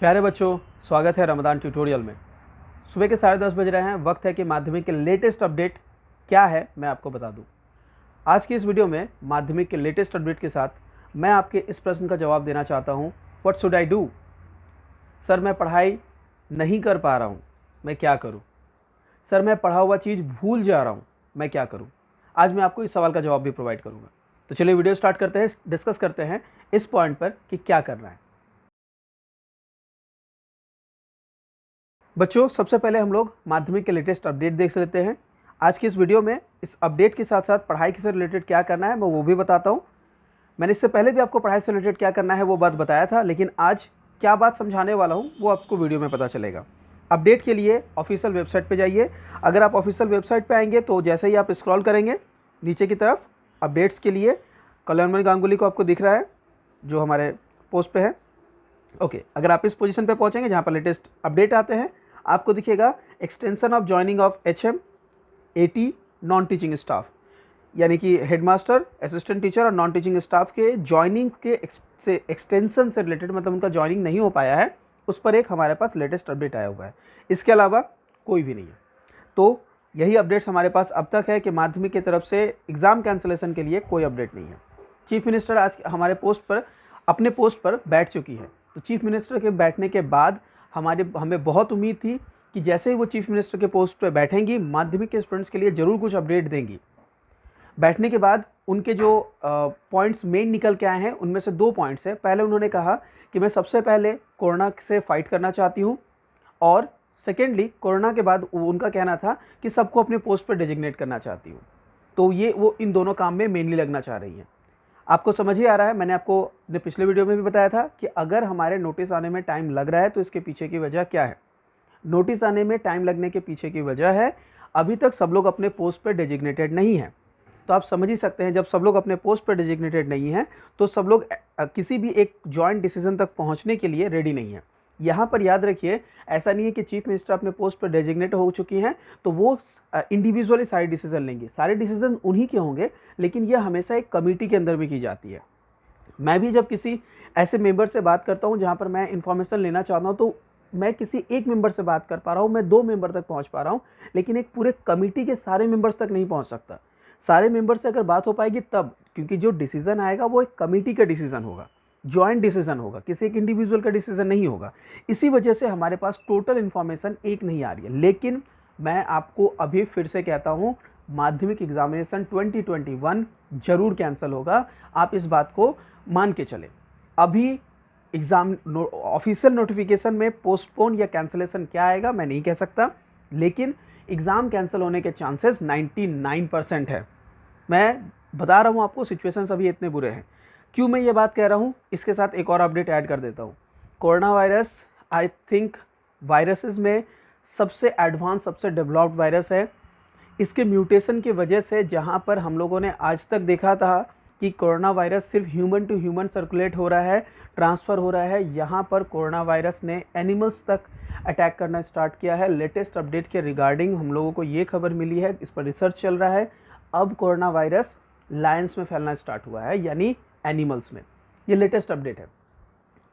प्यारे बच्चों, स्वागत है रमदान ट्यूटोरियल में। सुबह के 10:30 बज रहे हैं। वक्त है कि माध्यमिक के लेटेस्ट अपडेट क्या है मैं आपको बता दूं। आज की इस वीडियो में माध्यमिक के लेटेस्ट अपडेट के साथ मैं आपके इस प्रश्न का जवाब देना चाहता हूं, what should I do. Sir, मैं पढ़ाई नहीं कर पा रहा हूं, मैं क्या करूं। सर, मैं पढ़ा हुआ चीज़ भूल जा रहा हूं, मैं क्या करूं। आज मैं आपको इस सवाल का जवाब भी प्रोवाइड करूंगा। तो चलिए वीडियो स्टार्ट करते हैं, डिस्कस करते हैं इस पॉइंट पर कि क्या करना है। बच्चों, सबसे पहले हम लोग माध्यमिक के लेटेस्ट अपडेट देख लेते हैं। आज की इस वीडियो में इस अपडेट के साथ साथ पढ़ाई से रिलेटेड क्या करना है मैं वो भी बताता हूँ। मैंने इससे पहले भी आपको पढ़ाई से रिलेटेड क्या करना है वो बात बताया था, लेकिन आज क्या बात समझाने वाला हूँ वो आपको वीडियो में पता चलेगा। अपडेट के लिए ऑफिशियल वेबसाइट पर जाइए। अगर आप ऑफिशियल वेबसाइट पर आएंगे तो जैसे ही आप स्क्रॉल करेंगे नीचे की तरफ अपडेट्स के लिए कल्याणमणि गांगुली को आपको दिख रहा है जो हमारे पोस्ट पे है। ओके, अगर आप इस पोजीशन पे पहुंचेंगे जहां पर लेटेस्ट अपडेट आते हैं, आपको दिखेगा extension of joining of HM AT non teaching staff, यानी कि हेडमास्टर, असिस्टेंट टीचर और नॉन टीचिंग स्टाफ के ज्वाइनिंग के एक्सटेंशन से रिलेटेड, मतलब उनका ज्वाइनिंग नहीं हो पाया है, उस पर एक हमारे पास लेटेस्ट अपडेट आया हुआ है। इसके अलावा कोई भी नहीं है। तो यही अपडेट्स हमारे पास अब तक है कि माध्यमिक की तरफ से एग्ज़ाम कैंसिलेशन के लिए कोई अपडेट नहीं है। चीफ मिनिस्टर आज हमारे पोस्ट पर अपने पोस्ट पर बैठ चुकी है। तो चीफ मिनिस्टर के बैठने के बाद हमें बहुत उम्मीद थी कि जैसे ही वो चीफ मिनिस्टर के पोस्ट पर बैठेंगी माध्यमिक के स्टूडेंट्स के लिए ज़रूर कुछ अपडेट देंगी। बैठने के बाद उनके जो पॉइंट्स मेन निकल के आए हैं उनमें से 2 पॉइंट्स हैं। पहले उन्होंने कहा कि मैं सबसे पहले कोरोना से फाइट करना चाहती हूँ, और सेकेंडली कोरोना के बाद उनका कहना था कि सबको अपने पोस्ट पर डेजिग्नेट करना चाहती हूँ। तो वो इन दोनों काम में मेनली लगना चाह रही हैं। आपको समझ ही आ रहा है, मैंने आपको अपने पिछले वीडियो में भी बताया था कि अगर हमारे नोटिस आने में टाइम लग रहा है तो इसके पीछे की वजह क्या है। नोटिस आने में टाइम लगने के पीछे की वजह है अभी तक सब लोग अपने पोस्ट पर डेजिग्नेटेड नहीं हैं। तो आप समझ ही सकते हैं, जब सब लोग अपने पोस्ट पर डेजिग्नेटेड नहीं हैं तो सब लोग किसी भी एक जॉइंट डिसीजन तक पहुंचने के लिए रेडी नहीं है। यहाँ पर याद रखिए, ऐसा नहीं है कि चीफ मिनिस्टर अपने पोस्ट पर डेजिग्नेट हो चुकी हैं तो वो इंडिविजुअली सारे डिसीजन लेंगे। सारे डिसीजन उन्हीं के होंगे, लेकिन यह हमेशा एक कमेटी के अंदर भी की जाती है। मैं भी जब किसी ऐसे मेंबर से बात करता हूँ जहाँ पर मैं इंफॉर्मेशन लेना चाहता हूँ तो मैं किसी एक मेंबर से बात कर पा रहा हूँ, मैं 2 मेंबर तक पहुँच पा रहा हूँ, लेकिन एक पूरे कमेटी के सारे मेंबर्स तक नहीं पहुँच सकता। सारे मेंबर से अगर बात हो पाएगी तब, क्योंकि जो डिसीजन आएगा वो एक कमेटी का डिसीजन होगा, जॉइंट डिसीजन होगा, किसी एक इंडिविजुअल का डिसीजन नहीं होगा। इसी वजह से हमारे पास टोटल इन्फॉर्मेशन एक नहीं आ रही है। लेकिन मैं आपको अभी फिर से कहता हूँ, माध्यमिक एग्जामिनेशन 2021 जरूर कैंसिल होगा। आप इस बात को मान के चले। अभी एग्जाम ऑफिशियल नोटिफिकेशन में पोस्टपोन या कैंसिलेशन क्या आएगा मैं नहीं कह सकता, लेकिन एग्ज़ाम कैंसिल होने के चांसेस 99% है। मैं बता रहा हूँ आपको, सिचुएशंस अभी इतने बुरे हैं। क्यों मैं ये बात कह रहा हूँ, इसके साथ एक और अपडेट ऐड कर देता हूँ। Corona virus I think viruses में सबसे एडवांस, सबसे डेवलप्ड वायरस है। इसके म्यूटेशन की वजह से जहाँ पर हम लोगों ने आज तक देखा था कि कोरोना वायरस सिर्फ ह्यूमन टू ह्यूमन सर्कुलेट हो रहा है, ट्रांसफ़र हो रहा है, यहाँ पर कोरोना वायरस ने एनिमल्स तक अटैक करना स्टार्ट किया है। लेटेस्ट अपडेट के रिगार्डिंग हम लोगों को ये खबर मिली है, इस पर रिसर्च चल रहा है। अब कोरोना वायरस लायंस में फैलना स्टार्ट हुआ है, यानी एनिमल्स में। ये लेटेस्ट अपडेट है।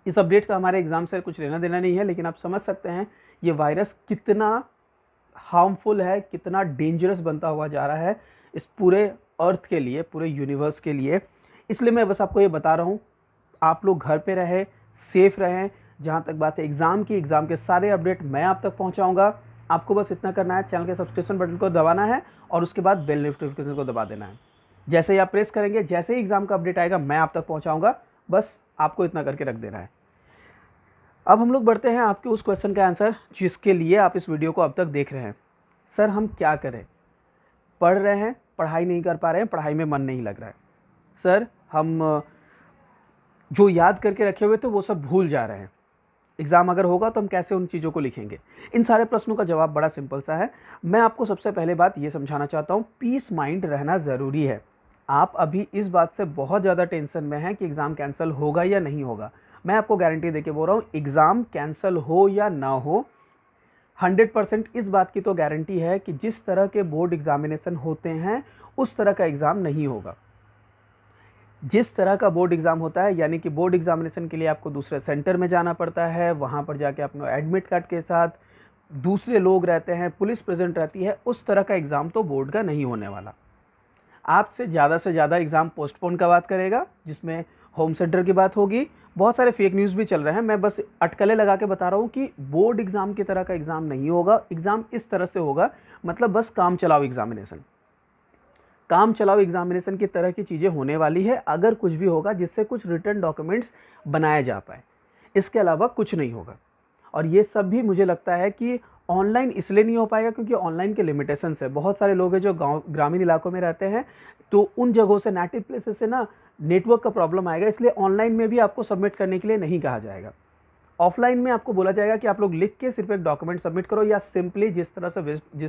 इस अपडेट का हमारे एग्जाम से कुछ लेना देना नहीं है, लेकिन आप समझ सकते हैं ये वायरस कितना हार्मफुल है, कितना डेंजरस बनता हुआ जा रहा है इस पूरे अर्थ के लिए, पूरे यूनिवर्स के लिए। इसलिए मैं बस आपको ये बता रहा हूँ, आप लोग घर पे रहें, सेफ रहें। जहाँ तक बात है एग्ज़ाम की, एग्ज़ाम के सारे अपडेट मैं आप तक पहुँचाऊँगा। आपको बस इतना करना है, चैनल के सब्सक्रिप्शन बटन को दबाना है और उसके बाद बेल नोटिफिकेशन को दबा देना है। जैसे ही आप प्रेस करेंगे, जैसे ही एग्ज़ाम का अपडेट आएगा मैं आप तक पहुँचाऊँगा। बस आपको इतना करके रख देना है। अब हम लोग बढ़ते हैं आपके उस क्वेश्चन का आंसर जिसके लिए आप इस वीडियो को अब तक देख रहे हैं। सर, हम क्या करें? पढ़ रहे हैं, पढ़ाई नहीं कर पा रहे हैं, पढ़ाई में मन नहीं लग रहा है। सर, हम जो याद करके रखे हुए थे वो सब भूल जा रहे हैं। एग्ज़ाम अगर होगा तो हम कैसे उन चीज़ों को लिखेंगे? इन सारे प्रश्नों का जवाब बड़ा सिंपल सा है। मैं आपको सबसे पहले बात ये समझाना चाहता हूँ, पीस माइंड रहना ज़रूरी है। आप अभी इस बात से बहुत ज़्यादा टेंशन में हैं कि एग्ज़ाम कैंसिल होगा या नहीं होगा। मैं आपको गारंटी देके बोल रहा हूँ, एग्ज़ाम कैंसिल हो या ना हो, 100% इस बात की तो गारंटी है कि जिस तरह के बोर्ड एग्जामिनेशन होते हैं उस तरह का एग्ज़ाम नहीं होगा। जिस तरह का बोर्ड एग्ज़ाम होता है, यानी कि बोर्ड एग्ज़ामिनेशन के लिए आपको दूसरे सेंटर में जाना पड़ता है, वहाँ पर जाके अपना एडमिट कार्ड के साथ दूसरे लोग रहते हैं, पुलिस प्रेजेंट रहती है, उस तरह का एग्ज़ाम तो बोर्ड का नहीं होने वाला। आपसे ज़्यादा एग्ज़ाम पोस्टपोन का बात करेगा, जिसमें होम सेंटर की बात होगी। बहुत सारे फेक न्यूज़ भी चल रहे हैं, मैं बस अटकलें लगा के बता रहा हूँ कि बोर्ड एग्ज़ाम की तरह का एग्ज़ाम नहीं होगा। एग्ज़ाम इस तरह से होगा, मतलब बस काम चलाओ एग्ज़ामिनेशन, काम चलाओ एग्ज़ामिनेशन की तरह की चीज़ें होने वाली है। अगर कुछ भी होगा जिससे कुछ रिटर्न डॉक्यूमेंट्स बनाए जा पाए, इसके अलावा कुछ नहीं होगा। और ये सब भी मुझे लगता है कि ऑनलाइन इसलिए नहीं हो पाएगा क्योंकि ऑनलाइन के लिमिटेशंस है। बहुत सारे लोग हैं जो गाँव ग्रामीण इलाकों में रहते हैं, तो उन जगहों से, नेटिव प्लेसेस से ना नेटवर्क का प्रॉब्लम आएगा, इसलिए ऑनलाइन में भी आपको सबमिट करने के लिए नहीं कहा जाएगा। ऑफलाइन में आपको बोला जाएगा कि आप लोग लिख के सिर्फ एक डॉक्यूमेंट सबमिट करो, या सिंपली जिस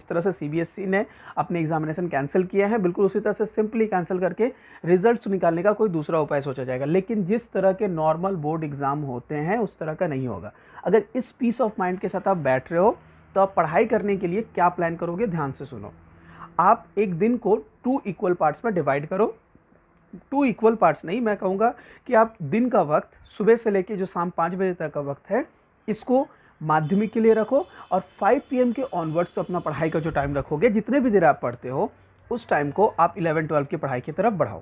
तरह से सीबीएसई ने अपने एग्जामिनेशन कैंसिल किया है, बिल्कुल उसी तरह से सिंपली कैंसिल करके रिजल्ट्स निकालने का कोई दूसरा उपाय सोचा जाएगा। लेकिन जिस तरह के नॉर्मल बोर्ड एग्जाम होते हैं उस तरह का नहीं होगा। अगर इस पीस ऑफ माइंड के साथ आप बैठ रहे हो तो आप पढ़ाई करने के लिए क्या प्लान करोगे, ध्यान से सुनो। आप एक दिन को 2 इक्वल पार्ट्स में डिवाइड करो। 2 इक्वल पार्ट्स नहीं, मैं कहूँगा कि आप दिन का वक्त सुबह से लेके जो शाम 5 बजे तक का वक्त है, इसको माध्यमिक के लिए रखो, और 5 PM के ऑनवर्ड्स अपना पढ़ाई का जो टाइम रखोगे, जितने भी देर आप पढ़ते हो उस टाइम को आप 11-12 की पढ़ाई की तरफ बढ़ाओ।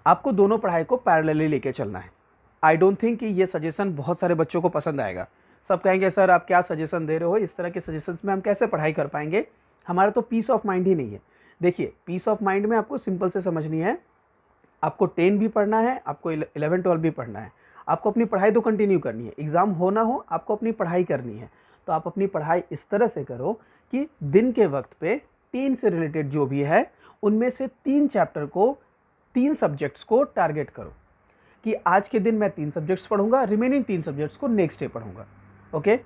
आपको दोनों पढ़ाई को पैरेलली लेके चलना है। आई डोंट थिंक कि ये सजेशन बहुत सारे बच्चों को पसंद आएगा। सब कहेंगे सर आप क्या सजेशन दे रहे हो, इस तरह के सजेशंस में हम कैसे पढ़ाई कर पाएंगे, हमारा तो पीस ऑफ माइंड ही नहीं है। देखिए, पीस ऑफ माइंड में आपको सिंपल से समझनी है, आपको 10 भी पढ़ना है, आपको 11-12 भी पढ़ना है, आपको अपनी पढ़ाई तो कंटिन्यू करनी है। एग्ज़ाम हो ना हो, आपको अपनी पढ़ाई करनी है। तो आप अपनी पढ़ाई इस तरह से करो कि दिन के वक्त पे 3 से रिलेटेड जो भी है उनमें से 3 चैप्टर को, 3 सब्जेक्ट्स को टारगेट करो कि आज के दिन मैं 3 सब्जेक्ट्स पढ़ूंगा, रिमेनिंग 3 सब्जेक्ट्स को नेक्स्ट डे पढ़ूंगा। ओके,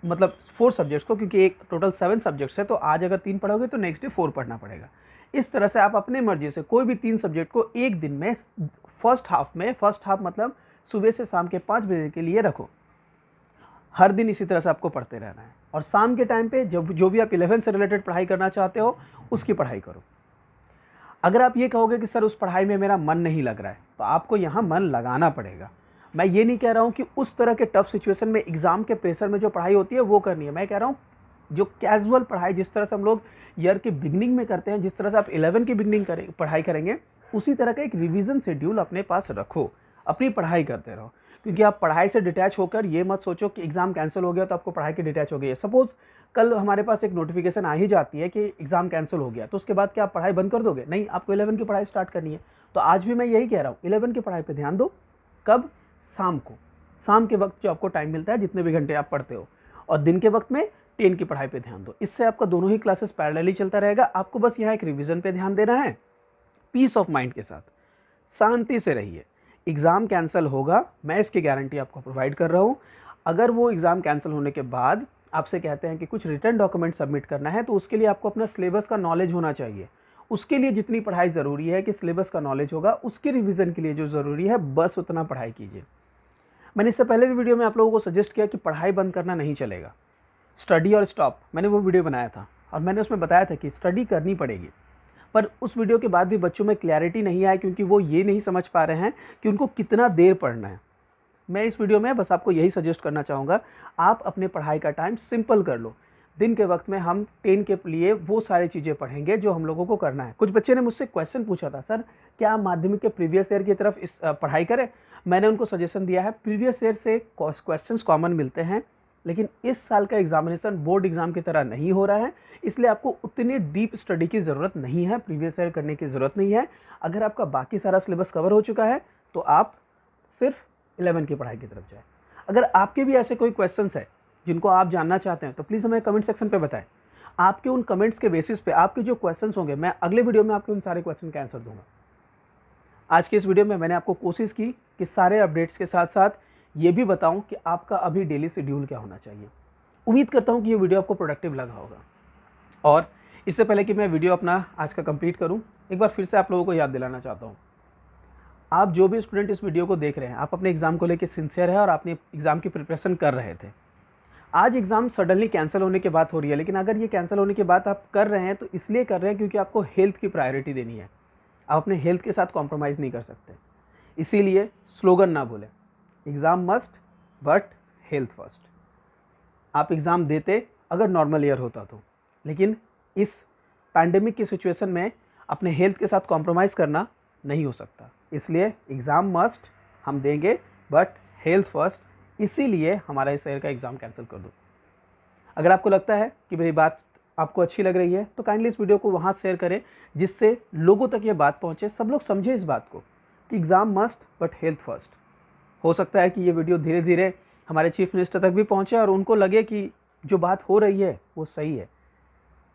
मतलब 4 सब्जेक्ट्स को, क्योंकि एक टोटल 7 सब्जेक्ट्स है, तो आज अगर 3 पढ़ोगे तो नेक्स्ट डे 4 पढ़ना पड़ेगा। इस तरह से आप अपने मर्जी से कोई भी 3 सब्जेक्ट को एक दिन में फर्स्ट हाफ मतलब सुबह से शाम के 5 बजे के लिए रखो। हर दिन इसी तरह से आपको पढ़ते रहना है, और शाम के टाइम पे जब जो भी आप 11 से रिलेटेड पढ़ाई करना चाहते हो उसकी पढ़ाई करो। अगर आप ये कहोगे कि सर उस पढ़ाई में मेरा मन नहीं लग रहा है, तो आपको यहाँ मन लगाना पड़ेगा। मैं ये नहीं कह रहा हूँ कि उस तरह के टफ सिचुएशन में, एग्ज़ाम के प्रेशर में जो पढ़ाई होती है वो करनी है। मैं कह रहा हूँ जो कैजुअल पढ़ाई, जिस तरह से हम लोग ईयर के बिगनिंग में करते हैं, जिस तरह से आप 11 की बिगनिंग पढ़ाई करेंगे, उसी तरह का एक रिवीजन शेड्यूल अपने पास रखो, अपनी पढ़ाई करते रहो। क्योंकि आप पढ़ाई से डिटैच होकर ये मत सोचो कि एग्ज़ाम कैंसिल हो गया तो आपको पढ़ाई की डिटैच हो गई है। सपोज़ कल हमारे पास एक नोटिफिकेशन आ ही जाती है कि एग्ज़ाम कैंसिल हो गया, तो उसके बाद क्या आप पढ़ाई बंद कर दोगे? नहीं, आपको 11 की पढ़ाई स्टार्ट करनी है। तो आज भी मैं यही कह रहा हूँ, 11 की पढ़ाई पर ध्यान दो। कब? शाम को, शाम के वक्त जो आपको टाइम मिलता है, जितने भी घंटे आप पढ़ते हो, और दिन के वक्त में 10 की पढ़ाई पे ध्यान दो। इससे आपका दोनों ही क्लासेस पैरेलली चलता रहेगा। आपको बस यहाँ एक रिवीजन पे ध्यान देना है, पीस ऑफ माइंड के साथ, शांति से रहिए। एग्ज़ाम कैंसिल होगा, मैं इसकी गारंटी आपको प्रोवाइड कर रहा हूँ। अगर वो एग्ज़ाम कैंसिल होने के बाद आपसे कहते हैं कि कुछ रिटर्न डॉक्यूमेंट सबमिट करना है, तो उसके लिए आपको अपना सिलेबस का नॉलेज होना चाहिए। उसके लिए जितनी पढ़ाई ज़रूरी है कि सिलेबस का नॉलेज होगा, उसके रिवीजन के लिए जो ज़रूरी है बस उतना पढ़ाई कीजिए। मैंने इससे पहले भी वीडियो में आप लोगों को सजेस्ट किया कि पढ़ाई बंद करना नहीं चलेगा, स्टडी और स्टॉप, मैंने वो वीडियो बनाया था और मैंने उसमें बताया था कि स्टडी करनी पड़ेगी। पर उस वीडियो के बाद भी बच्चों में क्लैरिटी नहीं आया, क्योंकि वो ये नहीं समझ पा रहे हैं कि उनको कितना देर पढ़ना है। मैं इस वीडियो में बस आपको यही सजेस्ट करना चाहूँगा, आप अपने पढ़ाई का टाइम सिंपल कर लो। दिन के वक्त में हम 10 के लिए वो सारी चीज़ें पढ़ेंगे जो हम लोगों को करना है। कुछ बच्चे ने मुझसे क्वेश्चन पूछा था, सर क्या माध्यमिक के प्रीवियस ईयर की तरफ इस पढ़ाई करें? मैंने उनको सजेशन दिया है, प्रीवियस ईयर से क्वेश्चंस कॉमन मिलते हैं, लेकिन इस साल का एग्जामिनेशन बोर्ड एग्जाम की तरह नहीं हो रहा है, इसलिए आपको उतनी डीप स्टडी की ज़रूरत नहीं है, प्रीवियस ईयर करने की ज़रूरत नहीं है। अगर आपका बाकी सारा सिलेबस कवर हो चुका है तो आप सिर्फ 11 की पढ़ाई की तरफ जाएं। अगर आपके भी ऐसे कोई क्वेश्चंस है जिनको आप जानना चाहते हैं तो प्लीज़ हमें कमेंट सेक्शन पे बताएं। आपके उन कमेंट्स के बेसिस पे आपके जो क्वेश्चंस होंगे, मैं अगले वीडियो में आपके उन सारे क्वेश्चन का आंसर दूंगा। आज के इस वीडियो में मैंने आपको कोशिश की कि सारे अपडेट्स के साथ साथ ये भी बताऊं कि आपका अभी डेली शेड्यूल क्या होना चाहिए। उम्मीद करता हूं कि ये वीडियो आपको प्रोडक्टिव लगा होगा। और इससे पहले कि मैं वीडियो अपना आज का कंप्लीट करूं, एक बार फिर से आप लोगों को याद दिलाना चाहता हूं, आप जो भी स्टूडेंट इस वीडियो को देख रहे हैं, आप अपने एग्ज़ाम को लेकर सिंसियर है और आपने एग्ज़ाम की प्रिपरेशन कर रहे थे। आज एग्ज़ाम सडनली कैंसिल होने की बात हो रही है, लेकिन अगर ये कैंसिल होने की बात आप कर रहे हैं तो इसलिए कर रहे हैं क्योंकि आपको हेल्थ की प्रायोरिटी देनी है। आप अपने हेल्थ के साथ कॉम्प्रोमाइज़ नहीं कर सकते। इसीलिए स्लोगन ना भूलें, exam must but health first. आप एग्ज़ाम देते अगर नॉर्मल ईयर होता तो, लेकिन इस पैंडेमिक की सिचुएशन में अपने हेल्थ के साथ कॉम्प्रोमाइज़ करना नहीं हो सकता। इसलिए एग्ज़ाम मस्ट हम देंगे बट हेल्थ फर्स्ट, इसीलिए हमारा इस ईयर का एग्ज़ाम कैंसिल कर दो। अगर आपको लगता है कि मेरी बात आपको अच्छी लग रही है तो काइंडली इस वीडियो को वहाँ शेयर करें, जिससे लोगों तक ये बात पहुँचे, सब लोग समझे इस बात को कि exam must but health first. हो सकता है कि ये वीडियो धीरे धीरे हमारे चीफ मिनिस्टर तक भी पहुँचे और उनको लगे कि जो बात हो रही है वो सही है।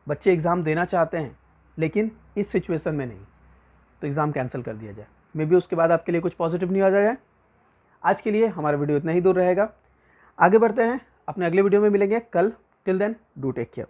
बच्चे एग्ज़ाम देना चाहते हैं लेकिन इस सिचुएशन में नहीं, तो एग्ज़ाम कैंसिल कर दिया जाए। मे बी उसके बाद आपके लिए कुछ पॉजिटिव न्यूज़ आ जाए। आज के लिए हमारा वीडियो इतना ही दूर रहेगा। आगे बढ़ते हैं, अपने अगले वीडियो में मिलेंगे कल। Till then do take care.